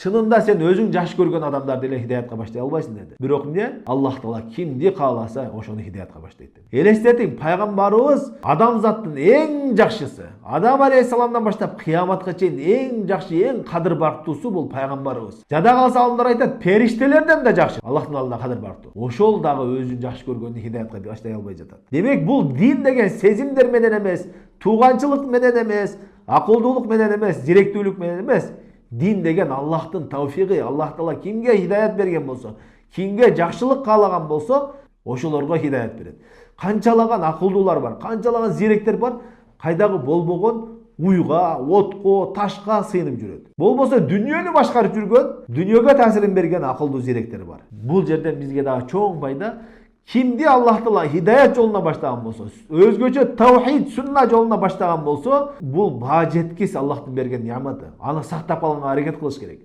Чынында сен өзүң жакшы көргөн адамдарды эле хидаятка баштай албайсың деди. Бирок эмне? Аллах Таала кимди кааласа ошону хидаятка баштайт деди. Элестетиң, пайгамбарыбыз адамзаттын эң жакшысы. Адам алейхисаламдан баштап кыяматка чейин эң жакшы, эң кадыр бактуусу бул пайгамбарыбыз. Жада калса алымдар айтат, периштелерден да жакшы. Аллахтын алдында кадыр бактуу. Ошол дагы өзүн жакшы көргөнү хидаятка баштай албай жатат. Демек бул дин деген сезимдер менен эмес, тууганчылык менен эмес, акылдуулук менен эмес, зеректүүлүк менен эмес. Дин деген Аллахтын тавфиги. Аллах Таала кимге хидаят берген болсо, кимге жакшылык каалаган болсо, ошолорго хидаят берет. Канчалаган акылдуулар бар, канчалаган зеректер бар, кайдагы болбогон уйга, отко, ташка сыйынып жүрөт. Болбосо дүнүйөнү башкарып жүргөн, дүнүйөгө таасирин берген акылдуу зеректер бар. Бул жерден бизге дагы чоң пайда. Кимди Аллах Таала хидаят жолуна баштаган болсо, өзгөчө тавхид, сунна жолуна баштаган болсо, бул баа жеткис Аллахтын берген неаматы. Аны сактап калганга аракет кылыш керек.